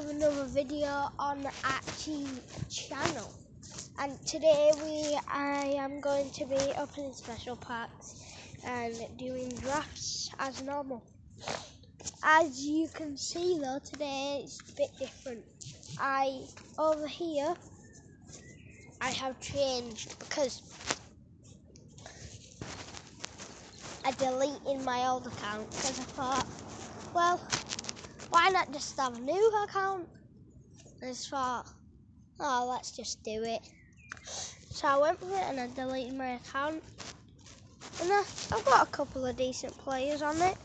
to another video on the Archie channel, and today I am going to be opening special packs and doing drafts as normal. As you can see though, today it's a bit different. Over here I have changed because I deleted my old account because I thought, well, why not just have a new account? And I just thought, oh, let's just do it. So I went with it and I deleted my account. And I've got a couple of decent players on it.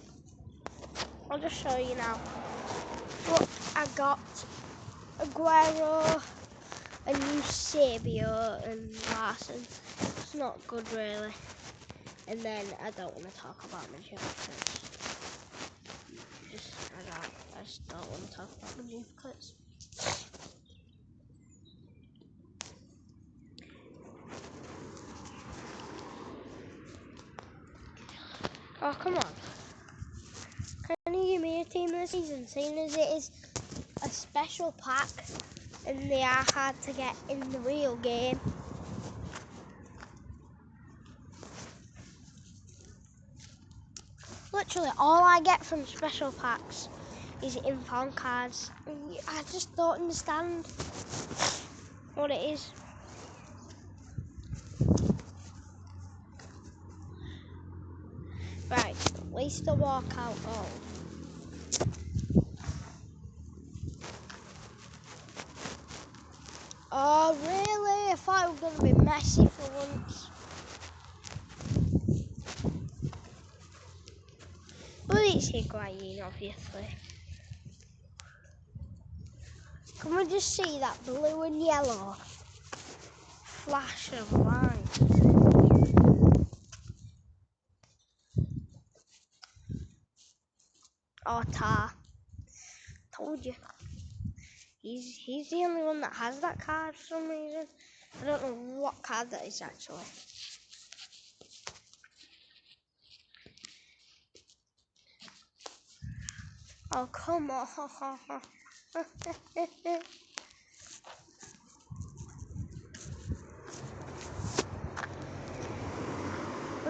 I'll just show you now. Look, I got Aguero, and Eusebio and Larson. It's not good really. And then I don't want to talk about my duplicates. I just don't want to talk about my duplicates. Oh, come on. Can you give me a team this season, seeing as it is a special pack and they are hard to get in the real game? Literally, all I get from special packs is infound cards. I just don't understand what it is. Right, at least the walkout goal. Oh, really? I thought it was going to be messy for once. But it's Higuain, obviously. Can we just see that blue and yellow flash of light? Oh, Tar. Told you. He's the only one that has that card for some reason. I don't know what card that is actually. Oh, come on. Well,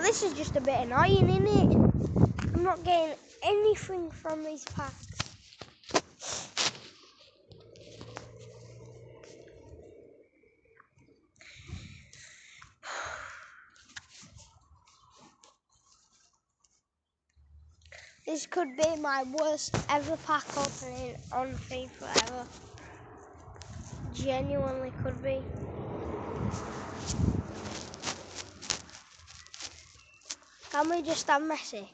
this is just a bit annoying, isn't it? I'm not getting anything from these packs. This could be my worst ever pack opening on FIFA ever. Genuinely could be. Can we just have Messi?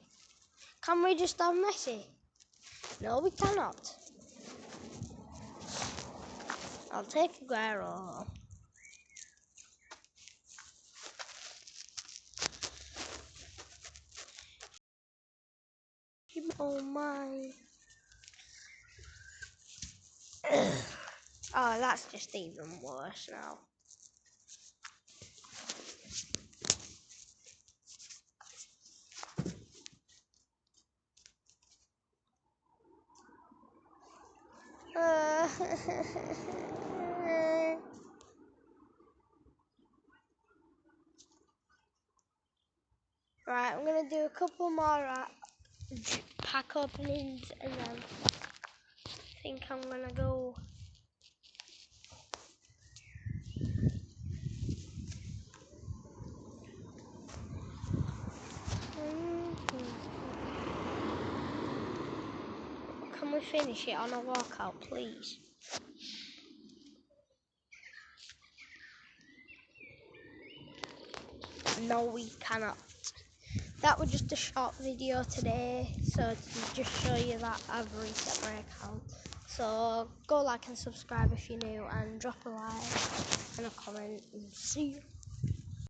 Can we just have Messi? No, we cannot. I'll take Aguero. Oh my. Oh, that's just even worse now. Right, I'm gonna do a couple more pack openings and then I think I'm gonna go. Can we finish it on a walkout, please? No, we cannot. That was just a short video today, so to just show you that I've reset my account. So go like and subscribe if you're new, and drop a like and a comment, and see you.